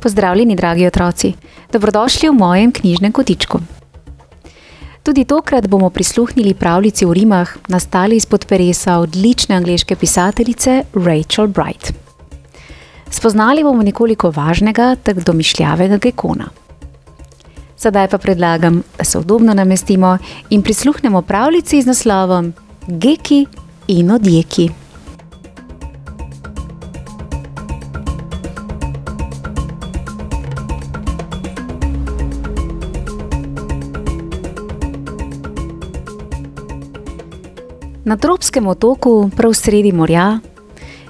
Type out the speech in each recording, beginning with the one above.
Pozdravljeni, dragi otroci, dobrodošli v mojem knjižnem kotičku. Tudi tokrat bomo prisluhnili pravljici v rimah, nastali izpod peresa odlične angleške pisateljice Rachel Bright. Spoznali bomo nekoliko važnega, tak domišljavega gekona. Sedaj pa predlagam, da se udobno namestimo in prisluhnemo pravljici z naslovom Geki in odjeki. Na tropskem otoku, prav sredi morja,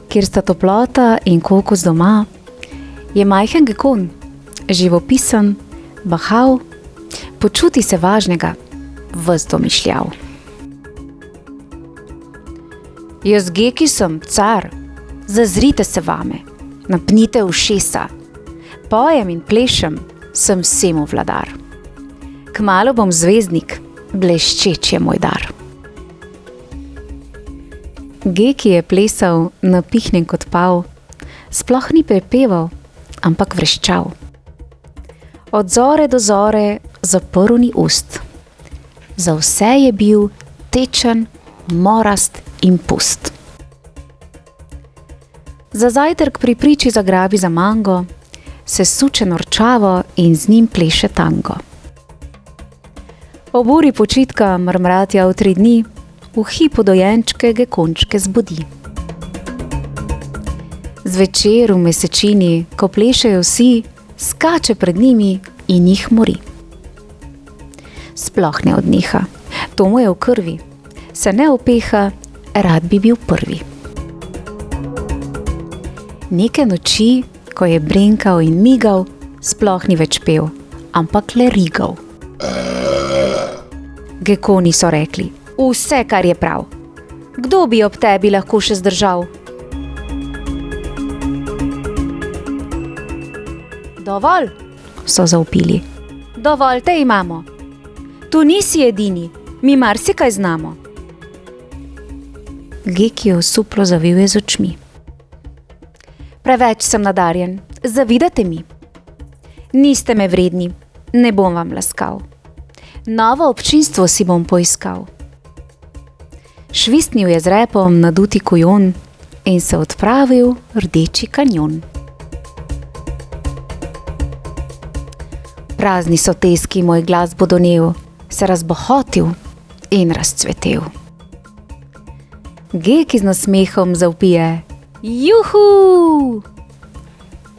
kjer sta toplota in kokos doma, je majhen gekon, živopisen, bahav, počuti se važnega, ves domišljav. Jaz Geki sem, car, zazrite se vame, napnite ušesa, pojem in plešem, sem vsemu vladar. Kmalu bom zvezdnik, bleščeč je moj dar. Geki je plesal, napihnen kot pav, sploh ni prepeval, ampak vreščal. Od zore do zore zaprl ni ust. Za vse je bil tečen, morast in pust. Za zajtrk pri priči zagrabi za mango, se suče norčavo in z njim pleše tango. Ob uri počitka mrmratja v 3 dni, v hipu dojenčke gekončke zbudi. Zvečer v mesečini, ko plešejo vsi, skače pred njimi in jih mori. Sploh ne odneha, to mu je v krvi, se ne opeha, rad bi bil prvi. Neke noči, ko je brenkal in migal, sploh ni več pel, ampak le rigal. Gekoni so rekli: vse, kar je prav. Kdo bi ob tebi lahko še zdržal? Dovolj, so zavpili. Dovolj te imamo. Tu nisi edini, mi marsikaj znamo. Geki je osuplo zavil je z očmi. Preveč sem nadarjen, zavidate mi. Niste me vredni, ne bom vam laskal. Novo občinstvo si bom poiskal. Švistnil je z repom naduti kujon in se odpravil v Rdeči kanjon. Prazni so teski, moj glas bo donel, se razbohotil in razcvetel. Geki z nasmehom zavpije: juhu!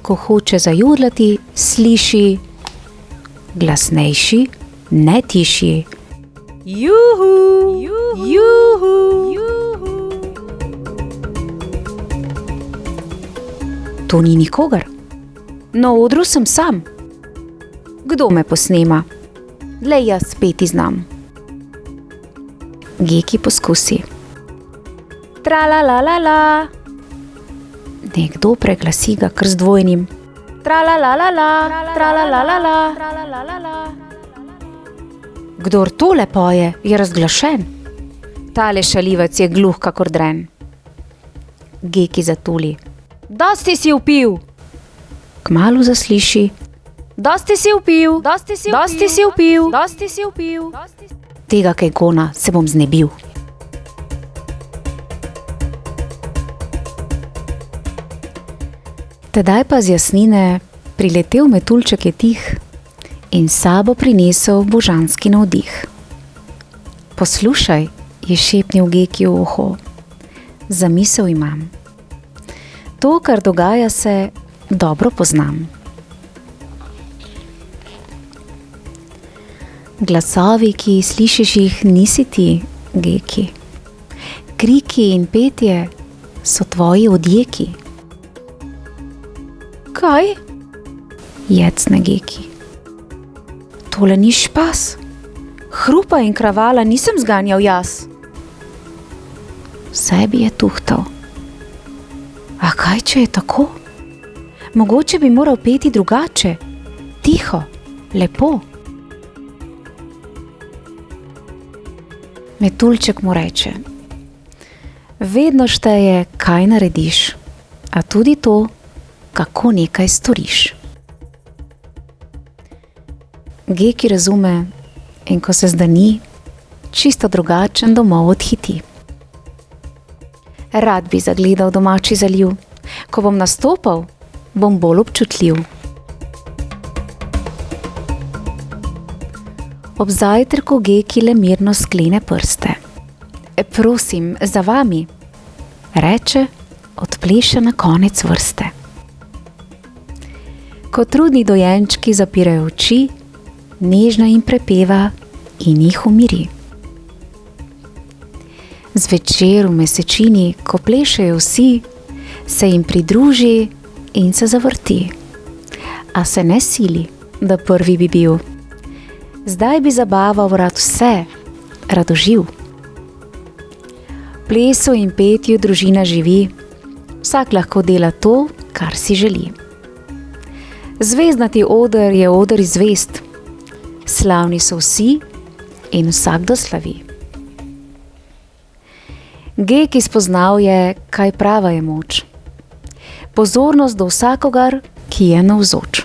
Ko hoče zajudlati, sliši glasnejši, ne tišji: juhu! Juhu! To ni nikogar. Na odru sem sam. Kdo me posnema? Le jaz peti znam. Geki poskusi. Tra-la-la-la-la. Nekdo preglasi ga kar z dvojnim. Tra-la-la-la-la, tra-la-la-la-la, tra-la-la-la-la. Kdor tole poje, je razglašen. Tale šalivec je gluh kakor dren. Geki zatuli. Dosti si vpil! Kmalu zasliši. Dosti si vpil! Dosti si vpil! Dosti si vpil! Tega gekona se bom znebil. Tedaj pa z jasnine priletel metuljček je tih in sabo prinesel božanski navdih. Poslušaj, je šepnil Geki v uho. Zamisel imam. To, kar dogaja se, dobro poznam. Glasovi, ki slišiš jih, nisi ti, Geki. Kriki in petje so tvoji odjeki. Kaj? Jecne Geki. Tole ni špas. Hrupa in kravala nisem zganjal jaz. V sebi je tuhtal. A kaj, če je tako? Mogoče bi moral peti drugače, tiho, lepo. Metuljček mu reče: vedno šteje, kaj narediš, a tudi to, kako nekaj storiš. Geki razume in ko se zdani, čisto drugačen domov odhiti. Rad bi zagledal domači zaliv, ko bom nastopal, bom bolj občutljiv. Ob zajtrku Geki le mirno sklene prste. Prosim, za vami, reče, odpleše na konec vrste. Ko trudni dojenčki zapirajo oči, nežno jim prepeva in jih umiri. Zvečer v mesečini, ko plešejo vsi, se jim pridruži in se zavrti. A se ne sili, da prvi bi bil. Zdaj bi zabaval rad vse, radoživ. V plesu in petju družina živi, vsak lahko dela to, kar si želi. Zvezdnati oder je oder izvest, slavni so vsi in vsakdo slavi. Geki spoznal je, kaj prava je moč. Pozornost do vsakogar, ki je navzoč.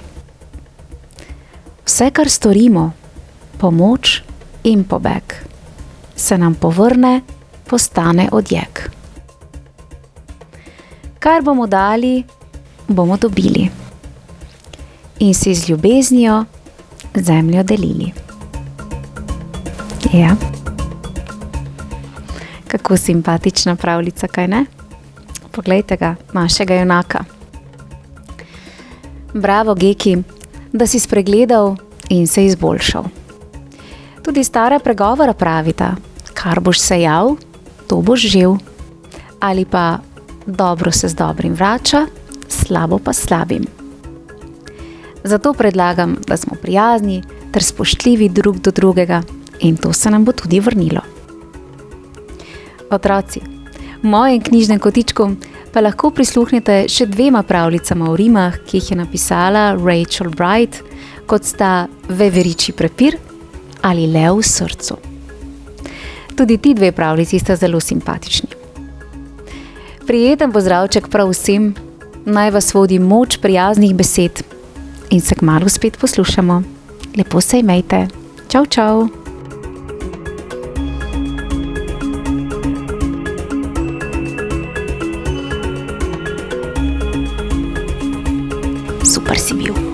Vse, kar storimo, pomoč in pobeg, se nam povrne, postane odjek. Kar bomo dali, bomo dobili. In si z ljubeznijo zemljo delili. Ja. Kako simpatična pravljica, kaj ne? Poglejte ga, našega junaka. Bravo, Geki, da si spregledal in se izboljšal. Tudi stara pregovora pravita, kar boš sejal, to boš žel. Ali pa dobro se z dobrim vrača, slabo pa slabim. Zato predlagam, da smo prijazni ter spoštljivi drug do drugega in to se nam bo tudi vrnilo. Otroci, v mojem knjižnem kotičku pa lahko prisluhnete še 2 pravljicama o rimah, ki jih je napisala Rachel Bright, kot sta Veveričji prepir ali Lev v srcu. Tudi ti 2 pravljici sta zelo simpatični. Prijeten pozdravček prav vsem, naj vas vodi moč prijaznih besed in se kmalu spet poslušamo. Lepo se imejte. Čau, čau. Super si bil.